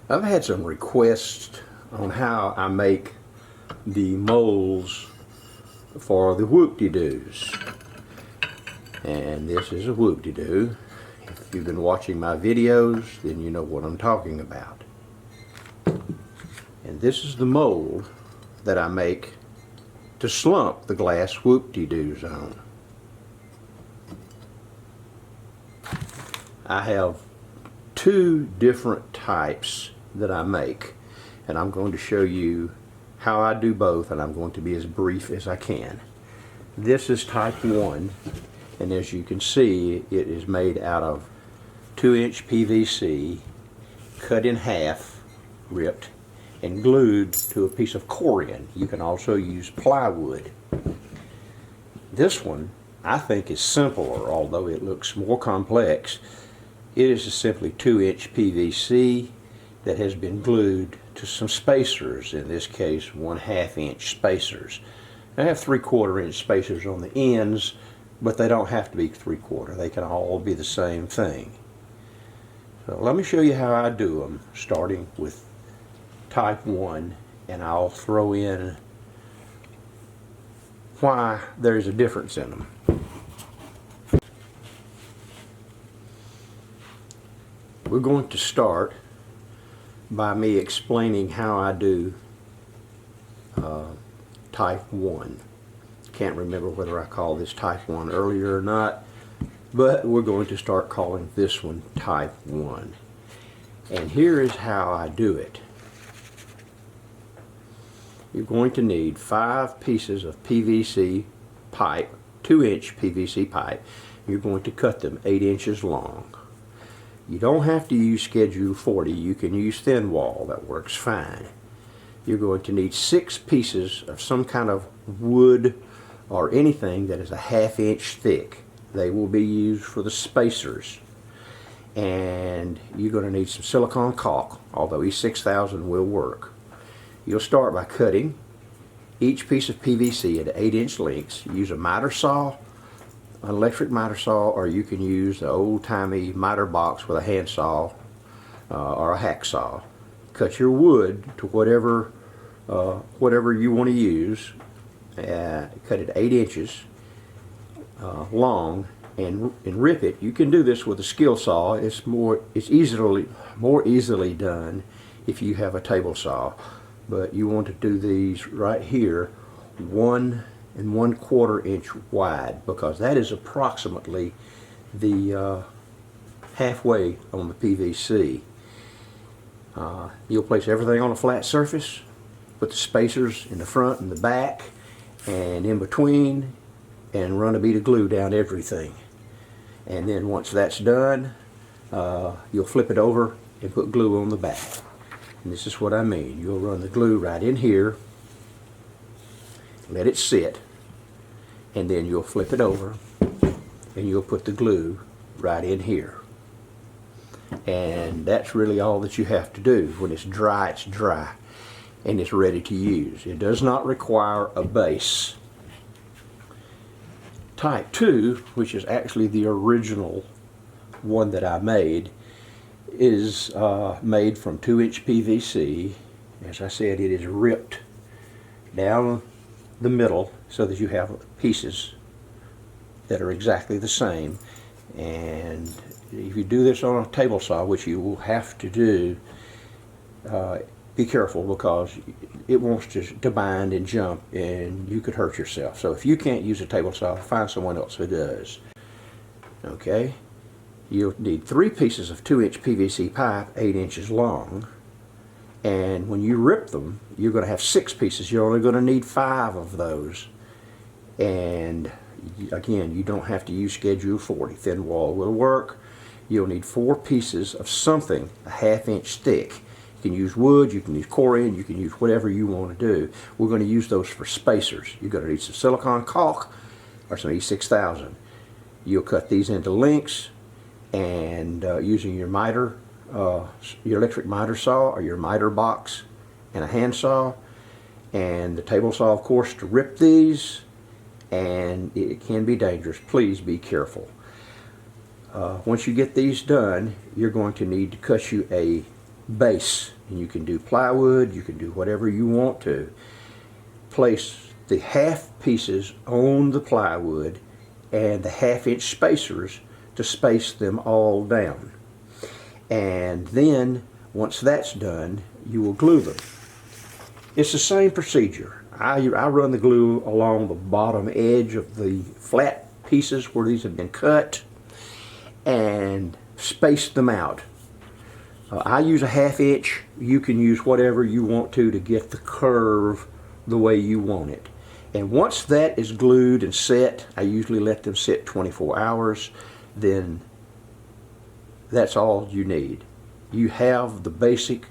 I've had some requests on how I make the molds for the whoop-de-doos. And this is a whoop-de-doo. If you've been watching my videos, then you know what I'm talking about. And this is the mold that I make to slump the glass whoop-de-doos on. I have two different types that I make, and I'm going to show you how I do both, and I'm going to be as brief as I can. This is type 1, and as you can see, it is made out of 2-inch PVC cut in half, ripped, and glued to a piece of corian. You can also use plywood. This one I think is simpler, although it looks more complex. It is simply 2-inch PVC that has been glued to some spacers, in this case 1/2 inch spacers. I have 3/4 inch spacers on the ends, but they don't have to be 3/4. They can all be the same thing. So let me show you how I do them, starting with type 1, and I'll throw in why there's a difference in them. We're going to start by me explaining how I do type 1. Can't remember whether I called this type 1 earlier or not, but we're going to start calling this one type 1. And here is how I do it. You're going to need 5 pieces of PVC pipe, 2-inch PVC pipe. You're going to cut them 8 inches long. You don't have to use Schedule 40, you can use thin wall, that works fine. You're going to need 6 pieces of some kind of wood or anything that is a 1/2 inch thick. They will be used for the spacers. And you're going to need some silicone caulk, although E6000 will work. You'll start by cutting each piece of PVC into 8-inch lengths. Use a miter saw, an electric miter saw, or you can use the old-timey miter box with a handsaw or a hacksaw. Cut your wood to whatever you want to use. Cut it 8 inches long and rip it. You can do this with a skill saw. It's more easily done if you have a table saw. But you want to do these right here 1 1/4 inch wide, because that is approximately the halfway on the PVC. You'll place everything on a flat surface, put the spacers in the front and the back and in between, and run a bead of glue down everything. And then once that's done, you'll flip it over and put glue on the back. And this is what I mean. You'll run the glue right in here, let it sit, and then you'll flip it over and you'll put the glue right in here. And that's really all that you have to do. When it's dry and it's ready to use. It does not require a base. Type 2, which is actually the original one that I made, is made from 2-inch PVC. As I said, it is ripped down the middle so that you have pieces that are exactly the same. And if you do this on a table saw, which you will have to do, be careful, because it wants to bind and jump and you could hurt yourself. So if you can't use a table saw, find someone else who does. Okay, you'll need 3 pieces of 2-inch PVC pipe 8 inches long, and when you rip them you're going to have 6 pieces. You're only going to need 5 of those. And again, you don't have to use Schedule 40. Thin wall will work. You'll need 4 pieces of something a 1/2 inch thick. You can use wood, you can use corian, you can use whatever you want to do. We're going to use those for spacers. You're going to need some silicone caulk or some E6000. You'll cut these into lengths, and using your miter, your electric miter saw or your miter box and a handsaw and the table saw, of course, to rip these, and it can be dangerous. Please be careful. Once you get these done, you're going to need to cut you a base. And you can do plywood, you can do whatever you want to. Place the half pieces on the plywood and the 1/2 inch spacers to space them all down. And then once that's done, you will glue them. It's the same procedure. I run the glue along the bottom edge of the flat pieces where these have been cut and space them out. I use a 1/2 inch. You can use whatever you want to get the curve the way you want it. And once that is glued and set, I usually let them sit 24 hours, then that's all you need. You have the basic,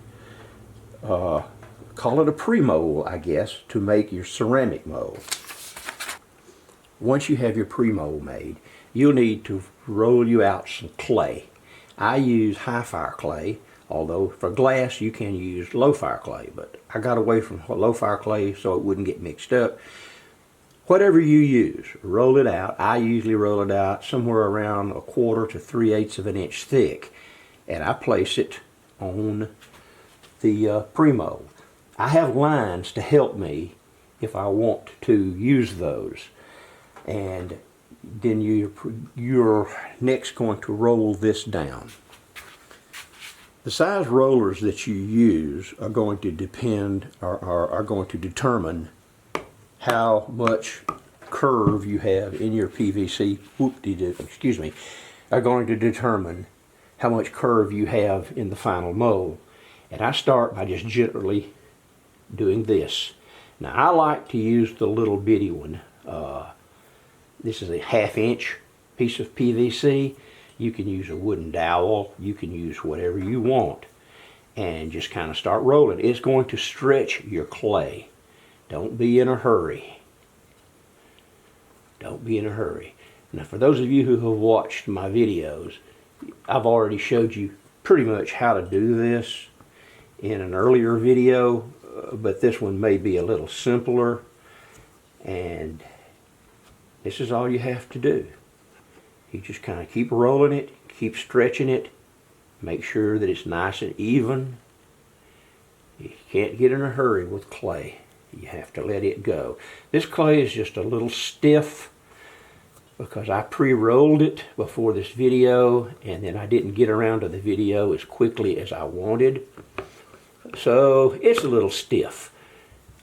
call it a pre-mold, I guess, to make your ceramic mold. Once you have your pre-mold made, you'll need to roll you out some clay. I use high fire clay, although for glass you can use low fire clay, but I got away from low fire clay so it wouldn't get mixed up. Whatever you use, roll it out. I usually roll it out somewhere around 1/4 to 3/8 of an inch thick, and I place it on the pre-mold. I have lines to help me if I want to use those. And then you're next going to roll this down. The size rollers that you use are going to depend, are going to determine how much curve you have in your PVC. Are going to determine how much curve you have in the final mold. And I start by just gently doing this. Now I like to use the little bitty one. This is a 1/2 inch piece of PVC. You can use a wooden dowel. You can use whatever you want. And just kind of start rolling. It's going to stretch your clay. Don't be in a hurry. Don't be in a hurry. Now for those of you who have watched my videos, I've already showed you pretty much how to do this in an earlier video, but this one may be a little simpler, and this is all you have to do. You just kind of keep rolling it, keep stretching it, make sure that it's nice and even. You can't get in a hurry with clay. You have to let it go. This clay is just a little stiff because I pre-rolled it before this video, and then I didn't get around to the video as quickly as I wanted. So it's a little stiff.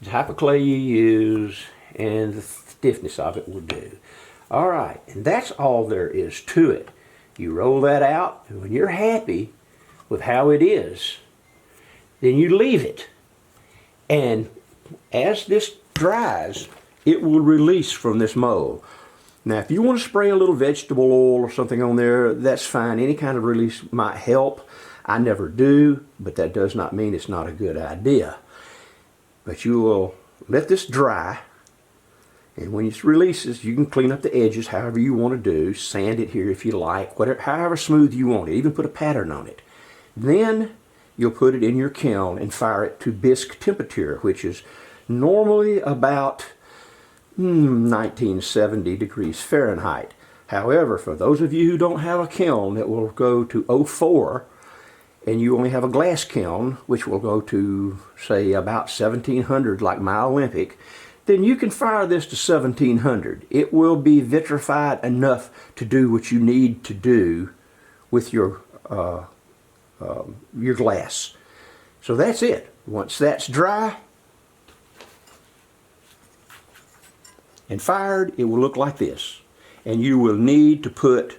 The type of clay you use and the stiffness of it will do. Alright, and that's all there is to it. You roll that out, and when you're happy with how it is, then you leave it. And as this dries, it will release from this mold. Now if you want to spray a little vegetable oil or something on there, that's fine. Any kind of release might help. I never do, but that does not mean it's not a good idea. But you will let this dry, and when it releases, you can clean up the edges however you want to do. Sand it here if you like, whatever, however smooth you want it. Even put a pattern on it. Then you'll put it in your kiln and fire it to bisque temperature, which is normally about 1970 degrees Fahrenheit. However, for those of you who don't have a kiln, it will go to 04, and you only have a glass kiln, which will go to, say, about 1700, like my Olympic, then you can fire this to 1700. It will be vitrified enough to do what you need to do with your glass. So that's it. Once that's dry and fired, it will look like this. And you will need to put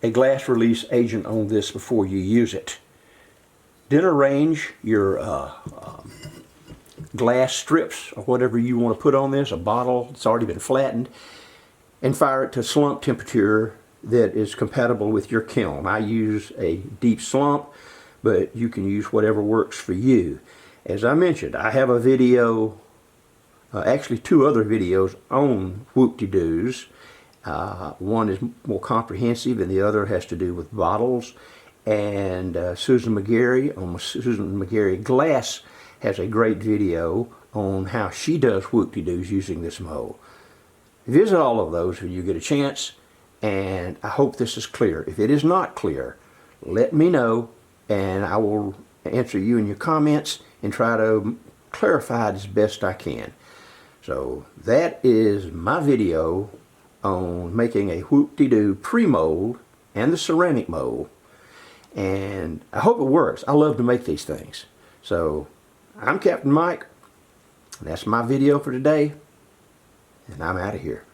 a glass release agent on this before you use it. Then arrange your glass strips or whatever you want to put on this, a bottle that's already been flattened, and fire it to slump temperature that is compatible with your kiln. I use a deep slump, but you can use whatever works for you. As I mentioned, I have a video, actually 2 other videos on whoop-de-doos. One is more comprehensive and the other has to do with bottles. And Susan McGarry on Susan McGarry Glass has a great video on how she does whoop-de-doos using this mold. Visit all of those when you get a chance, and I hope this is clear. If it is not clear, let me know and I will answer you and your comments and try to clarify it as best I can. So that is my video on making a whoop-de-doo pre-mold and the ceramic mold. And I hope it works. I love to make these things. So I'm Captain Mike. That's my video for today. And I'm out of here.